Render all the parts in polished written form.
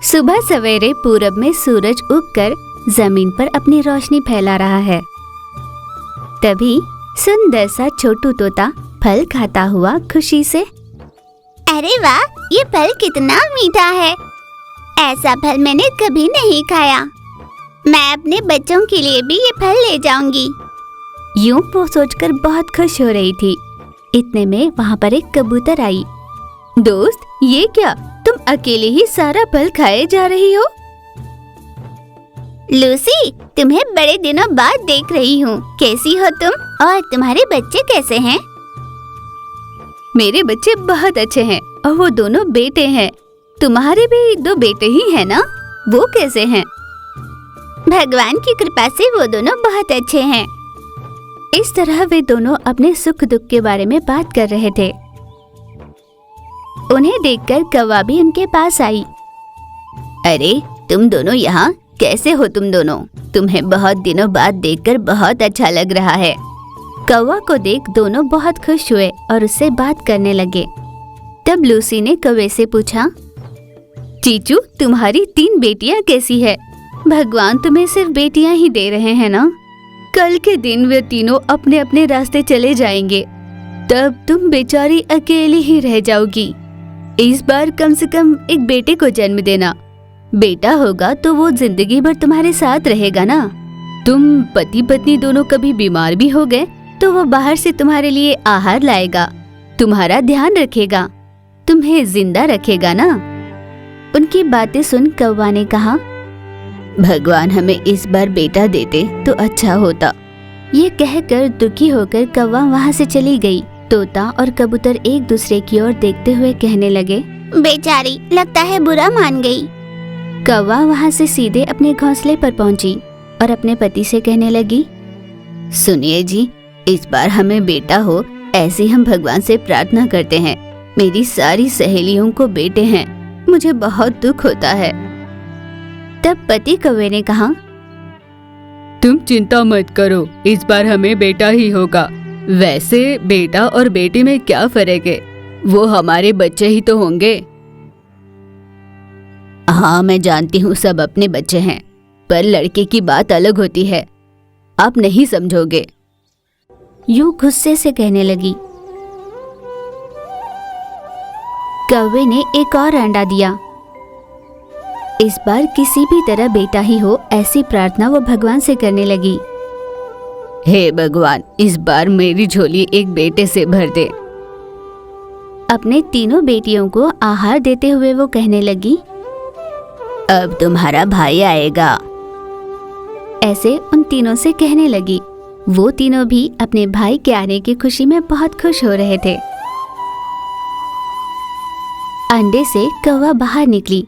सुबह सवेरे पूरब में सूरज उगकर जमीन पर अपनी रोशनी फैला रहा है। तभी सुंदर सा छोटू तोता फल खाता हुआ खुशी से, अरे वाह, ये फल कितना मीठा है। ऐसा फल मैंने कभी नहीं खाया। मैं अपने बच्चों के लिए भी ये फल ले जाऊंगी। यूं वो सोचकर बहुत खुश हो रही थी। इतने में वहाँ पर एक कबूतर आई। दोस्त, ये क्या, तुम अकेले ही सारा फल खाए जा रही हो? लूसी, तुम्हें बड़े दिनों बाद देख रही हूँ। कैसी हो तुम? और तुम्हारे बच्चे कैसे हैं? मेरे बच्चे बहुत अच्छे हैं और वो दोनों बेटे हैं। तुम्हारे भी 2 बेटे ही हैं ना? वो कैसे हैं? भगवान की कृपा से वो दोनों बहुत अच्छे हैं। इस तरह वे दोनों अपने सुख दुख के बारे में बात कर रहे थे। उन्हें देखकर कौवा भी उनके पास आई। अरे, तुम दोनों यहाँ कैसे हो? तुम दोनों, तुम्हें बहुत दिनों बाद देखकर बहुत अच्छा लग रहा है। कौवा को देख दोनों बहुत खुश हुए और उससे बात करने लगे। तब लूसी ने कौवे से पूछा, चीचू, तुम्हारी 3 बेटियां कैसी है? भगवान तुम्हें सिर्फ बेटियां ही दे रहे हैं ना? कल के दिन वे तीनों अपने अपने रास्ते चले जाएंगे, तब तुम बेचारी अकेली ही रह जाओगी। इस बार कम से कम एक बेटे को जन्म देना। बेटा होगा तो वो जिंदगी भर तुम्हारे साथ रहेगा ना। तुम पति पत्नी दोनों कभी बीमार भी हो गए तो वो बाहर से तुम्हारे लिए आहार लाएगा, तुम्हारा ध्यान रखेगा, तुम्हें जिंदा रखेगा ना। उनकी बातें सुन कौवा ने कहा, भगवान हमें इस बार बेटा देते तो अच्छा होता। ये कहकर दुखी होकर कौवा वहाँ से चली गई। तोता और कबूतर एक दूसरे की ओर देखते हुए कहने लगे, बेचारी, लगता है बुरा मान गई। कौवा वहाँ से सीधे अपने घोंसले पर पहुँची और अपने पति से कहने लगी, सुनिए जी, इस बार हमें बेटा हो, ऐसे हम भगवान से प्रार्थना करते हैं। मेरी सारी सहेलियों को बेटे हैं, मुझे बहुत दुख होता है। तब पति कौवे ने कहा, तुम चिंता मत करो, इस बार हमें बेटा ही होगा। वैसे बेटा और बेटी में क्या फर्क है? वो हमारे बच्चे ही तो होंगे। हाँ, मैं जानती हूँ सब अपने बच्चे हैं, पर लड़के की बात अलग होती है, आप नहीं समझोगे। यूं गुस्से से कहने लगी। कौवे ने एक और अंडा दिया। इस बार किसी भी तरह बेटा ही हो, ऐसी प्रार्थना वो भगवान से करने लगी। हे भगवान, इस बार मेरी झोली एक बेटे से भर दे। अपने तीनों बेटियों को आहार देते हुए वो कहने लगी, अब तुम्हारा भाई आएगा। ऐसे उन तीनों से कहने लगी। वो तीनों भी अपने भाई के आने की खुशी में बहुत खुश हो रहे थे। अंडे से कौवा बाहर निकली,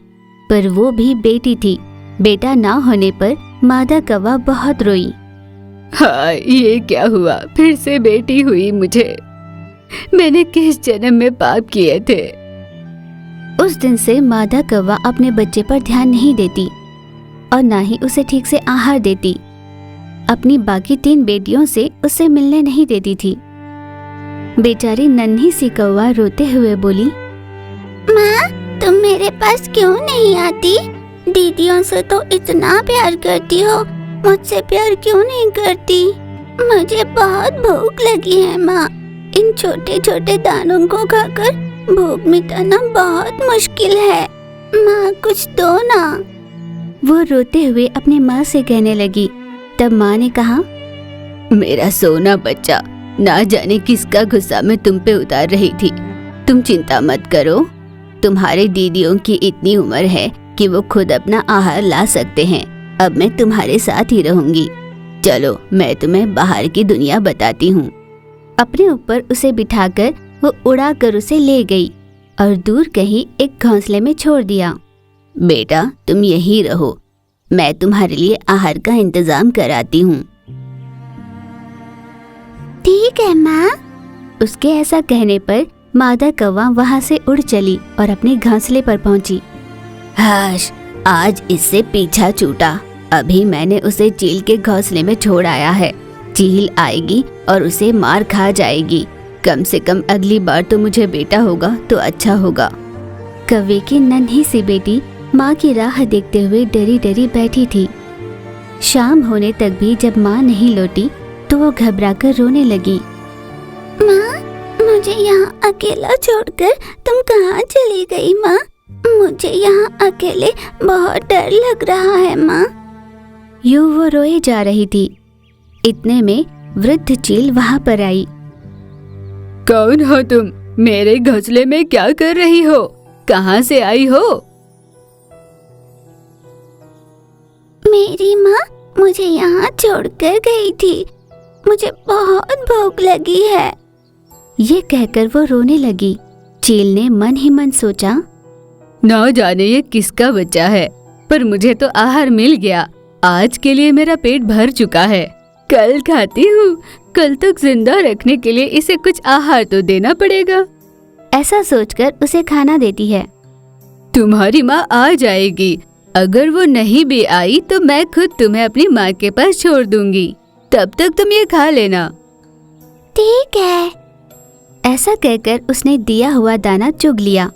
पर वो भी बेटी थी। बेटा ना होने पर मादा कौवा बहुत रोई। हाँ, ये क्या हुआ? फिर से बेटी हुई मुझे। मैंने किस जन्म में पाप किए थे? उस दिन से मादा कौवा अपने बच्चे पर ध्यान नहीं देती और ना ही उसे ठीक से आहार देती। अपनी बाकी 3 बेटियों से उसे मिलने नहीं देती थी। बेचारी नन्ही सी कौवा रोते हुए बोली, माँ, तुम मेरे पास क्यों नहीं आती? दीदियों से तो इतना प्यार करती हो, मुझसे प्यार क्यों नहीं करती? मुझे बहुत भूख लगी है माँ। इन छोटे छोटे दानों को खाकर भूख मिटाना बहुत मुश्किल है। माँ, कुछ दो ना। वो रोते हुए अपनी माँ से कहने लगी। तब माँ ने कहा, मेरा सोना बच्चा, ना जाने किसका गुस्सा मैं तुम पे उतार रही थी। तुम चिंता मत करो, तुम्हारे दीदियों की इतनी उम्र है कि वो खुद अपना आहार ला सकते हैं। अब मैं तुम्हारे साथ ही रहूंगी। चलो, मैं तुम्हें बाहर की दुनिया बताती हूँ। अपने ऊपर उसे बिठाकर वो उड़ा कर उसे ले गई और दूर कहीं एक घोंसले में छोड़ दिया। बेटा, तुम यहीं रहो, मैं तुम्हारे लिए आहार का इंतजाम कराती हूँ। ठीक है माँ। उसके ऐसा कहने पर मादा कौवा वहाँ से उड़ चली और अपने घोंसले पर पहुँची। हाश, आज इससे पीछा छूटा। अभी मैंने उसे चील के घोंसले में छोड़ आया है। चील आएगी और उसे मार खा जाएगी। कम से कम अगली बार तो मुझे बेटा होगा तो अच्छा होगा। कौवे की नन्ही सी बेटी माँ की राह देखते हुए डरी डरी बैठी थी। शाम होने तक भी जब माँ नहीं लौटी तो वो घबराकर रोने लगी। माँ, मुझे यहाँ अकेला छोड़कर तुम कहाँ चली गई माँ? मुझे यहाँ अकेले बहुत डर लग रहा है माँ। यूं वो रोए जा रही थी। इतने में वृद्ध चील वहाँ पर आई। कौन हो तुम? मेरे घोंसले में क्या कर रही हो? कहाँ से आई हो? मेरी माँ मुझे यहाँ छोड़कर गई थी। मुझे बहुत भूख लगी है। ये कहकर वो रोने लगी। चील ने मन ही मन सोचा, ना जाने ये किसका बच्चा है, पर मुझे तो आहार मिल गया। आज के लिए मेरा पेट भर चुका है। कल खाती हूँ। कल तक जिंदा रखने के लिए इसे कुछ आहार तो देना पड़ेगा। ऐसा सोचकर उसे खाना देती है। तुम्हारी माँ आ जाएगी। अगर वो नहीं भी आई तो मैं खुद तुम्हें अपनी माँ के पास छोड़ दूंगी। तब तक तुम ये खा लेना। ठीक है। ऐसा कहकर उसने दिया हुआ दाना चुग लिया।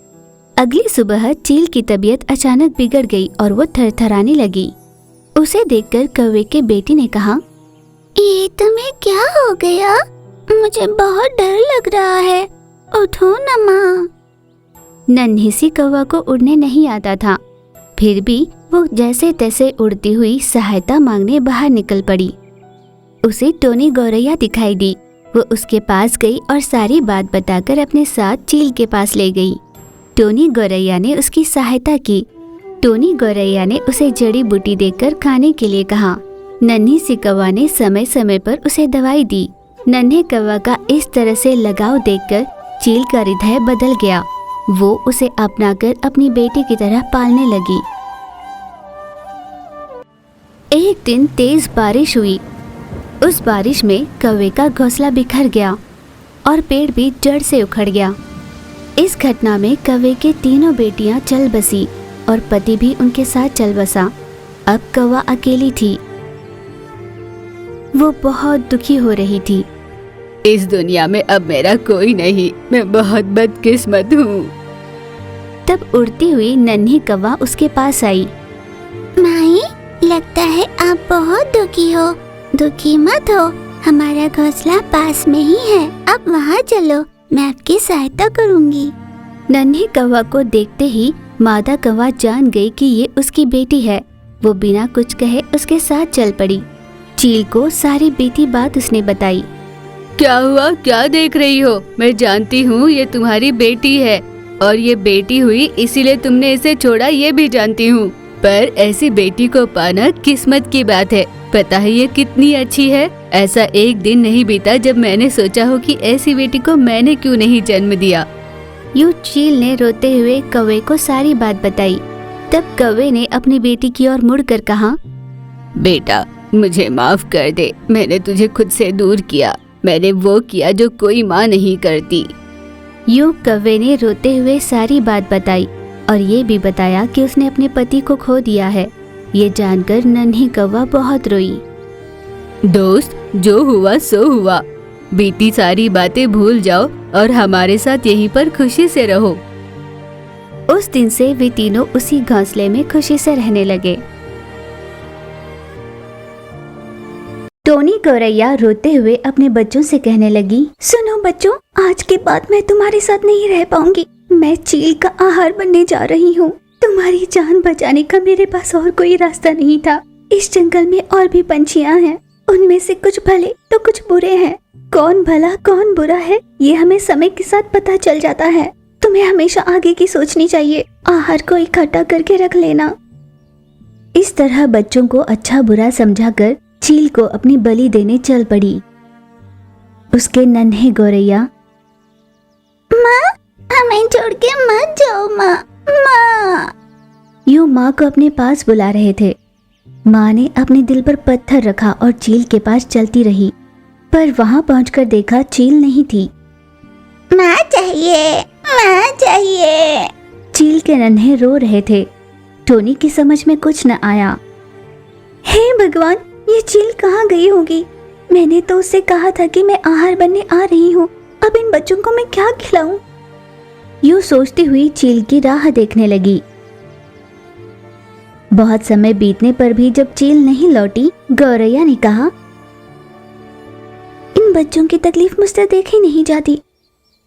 अगली सुबह चील की तबीयत अचानक बिगड़ गई और वो थरथराने लगी। उसे देखकर कौवे के बेटी ने कहा, ये तुम्हें क्या हो गया? मुझे बहुत डर लग रहा है। उठो ना माँ। नन्ही सी कौवा को उड़ने नहीं आता था, फिर भी वो जैसे तैसे उड़ती हुई सहायता मांगने बाहर निकल पड़ी। उसे टोनी गौरैया दिखाई दी। वो उसके पास गई और सारी बात बताकर अपने साथ चील के पास ले गई। टोनी गौरैया ने उसकी सहायता की। टोनी गौरैया ने उसे जड़ी बूटी देकर खाने के लिए कहा। नन्ही सी कौवा ने समय समय पर उसे दवाई दी। नन्हे कौवा का इस तरह से लगाव देखकर चील का हृदय बदल गया। वो उसे अपनाकर अपनी बेटी की तरह पालने लगी। एक दिन तेज बारिश हुई। उस बारिश में कौवे का घोंसला बिखर गया और पेड़ भी जड़ से उखड़ गया। इस घटना में कौवे के तीनों बेटियां चल बसी और पति भी उनके साथ चल बसा। अब कौवा अकेली थी। वो बहुत दुखी हो रही थी। इस दुनिया में अब मेरा कोई नहीं। मैं बहुत बदकिस्मत हूँ। तब उड़ती हुई नन्ही कौवा उसके पास आई। माई, लगता है आप बहुत दुखी हो। दुखी मत हो, हमारा घोंसला पास में ही है। अब वहाँ चलो, मैं आपकी सहायता करूँगी। नन्ही कौवा को देखते ही मादा कौवा जान गई कि ये उसकी बेटी है। वो बिना कुछ कहे उसके साथ चल पड़ी। चील को सारी बीती बात उसने बताई। क्या हुआ? क्या देख रही हो? मैं जानती हूँ ये तुम्हारी बेटी है और ये बेटी हुई इसीलिए तुमने इसे छोड़ा, ये भी जानती हूँ। पर ऐसी बेटी को पाना किस्मत की बात है। पता है ये कितनी अच्छी है। ऐसा एक दिन नहीं बीता जब मैंने सोचा हो कि ऐसी बेटी को मैंने क्यों नहीं जन्म दिया। यूं चील ने रोते हुए कौवे को सारी बात बताई। तब कौवे ने अपनी बेटी की ओर मुड़कर कहा, बेटा, मुझे माफ कर दे। मैंने तुझे खुद से दूर किया। मैंने वो किया जो कोई माँ नहीं करती। यूं कौवे ने रोते हुए सारी बात बताई और ये भी बताया कि उसने अपने पति को खो दिया है। ये जानकर नन्ही कौवा बहुत रोई। दोस्त, जो हुआ सो हुआ। बीती सारी बातें भूल जाओ और हमारे साथ यहीं पर खुशी से रहो। उस दिन से वे तीनों उसी घोंसले में खुशी से रहने लगे। टोनी गौरैया रोते हुए अपने बच्चों से कहने लगी, सुनो बच्चों, आज के बाद मैं तुम्हारे साथ नहीं रह पाऊंगी। मैं चील का आहार बनने जा रही हूँ। तुम्हारी जान बचाने का मेरे पास और कोई रास्ता नहीं था। इस जंगल में और भी पंछियाँ हैं, उनमें से कुछ भले तो कुछ बुरे हैं। कौन भला कौन बुरा है ये हमें समय के साथ पता चल जाता है। तुम्हें हमेशा आगे की सोचनी चाहिए। आहार को इकट्ठा करके रख लेना। इस तरह बच्चों को अच्छा बुरा समझाकर चील को अपनी बलि देने चल पड़ी। उसके नन्हे गौरैया, माँ, हमें छोड़ के मत जाओ माँ। माँ, यूं माँ को अपने पास बुला रहे थे। माँ ने अपने दिल पर पत्थर रखा और चील के पास चलती रही, पर वहां पहुंचकर देखा चील नहीं थी। माँ चाहिए, माँ चाहिए। चील के नन्हे रो रहे थे। टोनी की समझ में कुछ न आया। हे भगवान, ये चील कहाँ गई होगी? मैंने तो उससे कहा था कि मैं आहार बनने आ रही हूँ। अब इन बच्चों को मैं क्या खिलाऊं? यूं सोचती हुई चील की राह देखने लगी। बहुत समय बीतने पर भी जब चील नहीं लौटी, गौरैया ने कहा, इन बच्चों की तकलीफ मुझसे देखी नहीं जाती।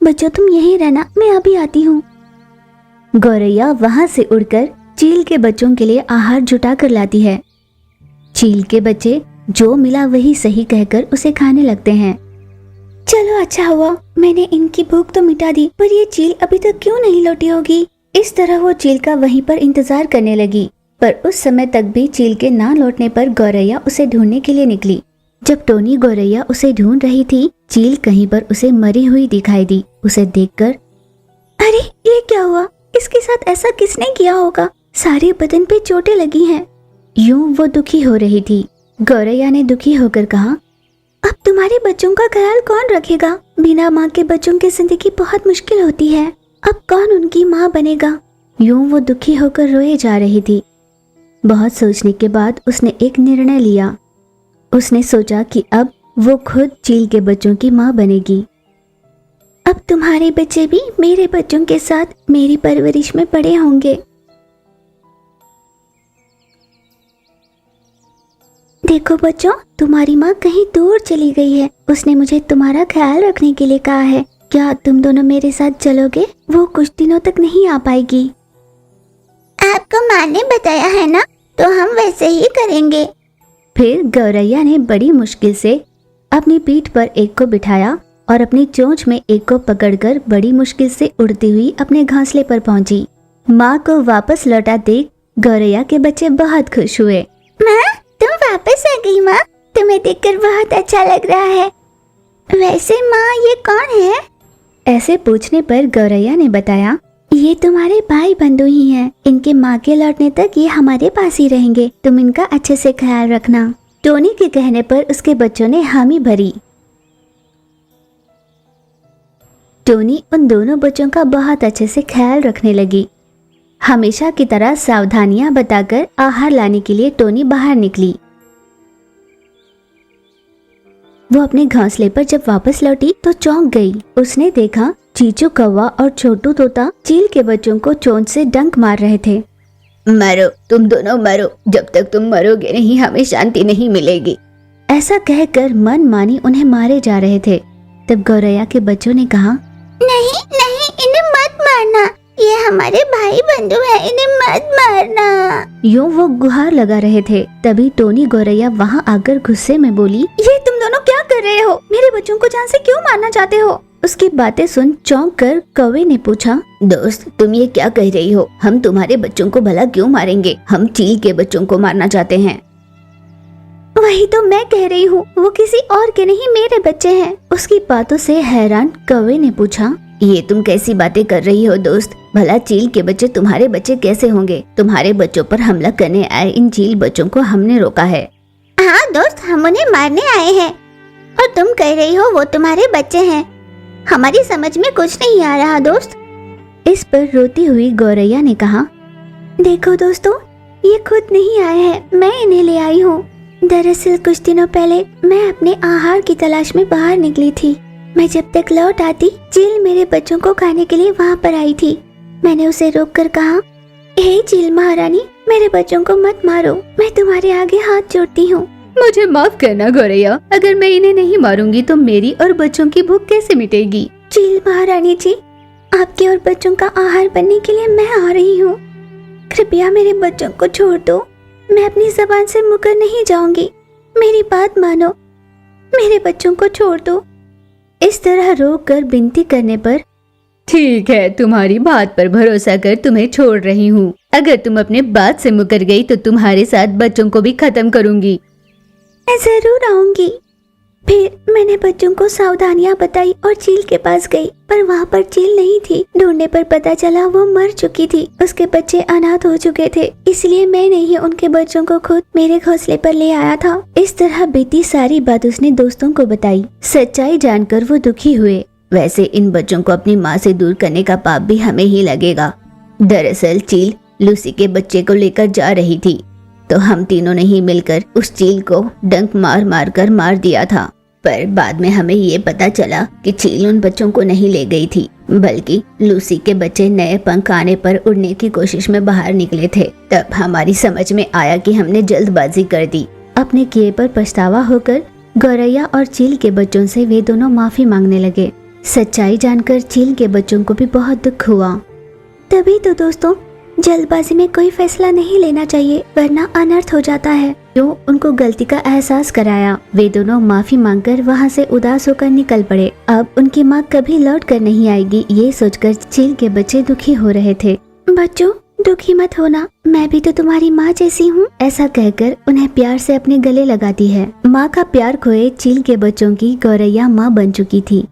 बच्चों तुम यहीं रहना, मैं अभी आती हूँ। गौरैया वहां से उड़कर चील के बच्चों के लिए आहार जुटा कर लाती है। चील के बच्चे जो मिला वही सही कहकर उसे खाने लगते हैं। चलो अच्छा हुआ, मैंने इनकी भूख तो मिटा दी, पर ये चील अभी तक क्यों नहीं लौटी होगी। इस तरह वो चील का वहीं पर इंतजार करने लगी, पर उस समय तक भी चील के ना लौटने पर गौरैया उसे ढूंढने के लिए निकली। जब टोनी गौरैया उसे ढूंढ रही थी, चील कहीं पर उसे मरी हुई दिखाई दी। उसे देखकर, अरे ये क्या हुआ, इसके साथ ऐसा किसने किया होगा, सारे बदन पे चोटें लगी हैं। यूं वो दुखी हो रही थी। गौरैया ने दुखी होकर कहा, अब तुम्हारे बच्चों का ख्याल कौन रखेगा। बिना माँ के बच्चों की जिंदगी बहुत मुश्किल होती है, अब कौन उनकी माँ बनेगा। यूं वो दुखी होकर रोए जा रही थी। बहुत सोचने के बाद उसने एक निर्णय लिया। उसने सोचा कि अब वो खुद चील के बच्चों की माँ बनेगी। अब तुम्हारे बच्चे भी मेरे बच्चों के साथ मेरी परवरिश में बड़े होंगे। देखो बच्चों, तुम्हारी माँ कहीं दूर चली गई है। उसने मुझे तुम्हारा ख्याल रखने के लिए कहा है। क्या तुम दोनों मेरे साथ चलोगे? वो कुछ दिनों तक नहीं आ पाएगी। आपको माँ ने बताया है ना, तो हम वैसे ही करेंगे। फिर गौरैया ने बड़ी मुश्किल से अपनी पीठ पर एक को बिठाया और अपनी चोंच में एक को पकड़कर बड़ी मुश्किल से उड़ती हुई अपने घोंसले पर पहुंची। माँ को वापस लौटा देख गौरैया के बच्चे बहुत खुश हुए। माँ, तुम वापस आ गई माँ, तुम्हें देखकर बहुत अच्छा लग रहा है। वैसे माँ, ये कौन है? ऐसे पूछने पर गौरैया ने बताया, ये तुम्हारे भाई बंधु ही हैं। इनके माँ के लौटने तक ये हमारे पास ही रहेंगे। तुम इनका अच्छे से ख्याल रखना। टोनी के कहने पर उसके बच्चों ने हामी भरी। टोनी उन दोनों बच्चों का बहुत अच्छे से ख्याल रखने लगी। हमेशा की तरह सावधानियां बताकर आहार लाने के लिए टोनी बाहर निकली। वो अपने घोंसले पर जब वापस लौटी तो चौंक गई। उसने देखा चीचू कौवा और छोटू तोता चील के बच्चों को चोंच से डंक मार रहे थे। मरो, तुम दोनों मरो, जब तक तुम मरोगे नहीं हमें शांति नहीं मिलेगी। ऐसा कहकर मन मानी उन्हें मारे जा रहे थे। तब गौरैया के बच्चों ने कहा, नहीं नहीं, इन्हें मत मारना, ये हमारे भाई बंधु है, इन्हें मत मारना। यूं वो गुहार लगा रहे थे। तभी टोनी गौरैया वहां आकर गुस्से में बोली, ये तुम दोनों क्या कर रहे हो? मेरे बच्चों को जान से क्यों मारना चाहते हो? उसकी बातें सुन चौंक कर कौवे ने पूछा, दोस्त तुम ये क्या कह रही हो? हम तुम्हारे बच्चों को भला क्यों मारेंगे? हम चील के बच्चों को मारना चाहते हैं। वही तो मैं कह रही हूँ, वो किसी और के नहीं मेरे बच्चे हैं। उसकी बातों से हैरान कौवे ने पूछा, ये तुम कैसी बातें कर रही हो दोस्त? भला चील के बच्चे तुम्हारे बच्चे कैसे होंगे? तुम्हारे बच्चों पर हमला करने आए इन चील बच्चों को हमने रोका है। हाँ दोस्त, हम उन्हें मारने आए हैं और तुम कह रही हो वो तुम्हारे बच्चे हैं। हमारी समझ में कुछ नहीं आ रहा दोस्त। इस पर रोती हुई गौरैया ने कहा, देखो दोस्तों, ये खुद नहीं आए हैं, मैं इन्हें ले आई हूँ। दरअसल कुछ दिनों पहले मैं अपने आहार की तलाश में बाहर निकली थी। मैं जब तक लौट आती, चील मेरे बच्चों को खाने के लिए वहाँ पर आई थी। मैंने उसे रोककर कहा, हे चील महारानी, मेरे बच्चों को मत मारो, मैं तुम्हारे आगे हाथ जोड़ती हूँ। मुझे माफ करना गौरैया, अगर मैं इन्हें नहीं मारूंगी तो मेरी और बच्चों की भूख कैसे मिटेगी? चील महारानी जी, आपके और बच्चों का आहार बनने के लिए मैं आ रही हूँ। कृपया मेरे बच्चों को छोड़ दो, मैं अपनी जबान से मुकर नहीं जाऊंगी। मेरी बात मानो, मेरे बच्चों को छोड़ दो। इस तरह रोक कर विनती करने पर, ठीक है, तुम्हारी बात पर भरोसा कर तुम्हें छोड़ रही हूँ। अगर तुम अपने बात से मुकर गई तो तुम्हारे साथ बच्चों को भी खत्म करूंगी। मैं जरूर आऊंगी। फिर मैंने बच्चों को सावधानियां बताई और चील के पास गई, पर वहाँ पर चील नहीं थी। ढूंढने पर पता चला वो मर चुकी थी। उसके बच्चे अनाथ हो चुके थे, इसलिए मैंने ही उनके बच्चों को खुद मेरे घोंसले पर ले आया था। इस तरह बीती सारी बात उसने दोस्तों को बताई। सच्चाई जानकर वो दुखी हुए। वैसे इन बच्चों को अपनी माँ से दूर करने का पाप भी हमें ही लगेगा। दरअसल चील लूसी के बच्चे को लेकर जा रही थी, तो हम तीनों ने ही मिलकर उस चील को डंक मार मार कर मार दिया था। पर बाद में हमें ये पता चला कि चील उन बच्चों को नहीं ले गई थी, बल्कि लूसी के बच्चे नए पंख आने पर उड़ने की कोशिश में बाहर निकले थे। तब हमारी समझ में आया कि हमने जल्दबाजी कर दी। अपने किए पर पछतावा होकर गौरैया और चील के बच्चों से वे दोनों माफी मांगने लगे। सच्चाई जानकर चील के बच्चों को भी बहुत दुख हुआ। तभी तो दोस्तों, जल्दबाजी में कोई फैसला नहीं लेना चाहिए वरना अनर्थ हो जाता है। जो उनको गलती का एहसास कराया, वे दोनों माफी मांगकर वहाँ से उदास होकर निकल पड़े। अब उनकी माँ कभी लौट कर नहीं आएगी, ये सोचकर चील के बच्चे दुखी हो रहे थे। बच्चों, दुखी मत होना, मैं भी तो तुम्हारी माँ जैसी हूँ। ऐसा कहकर उन्हें प्यार से अपने गले लगाती है। माँ का प्यार खोए चील के बच्चों की गौरैया माँ बन चुकी थी।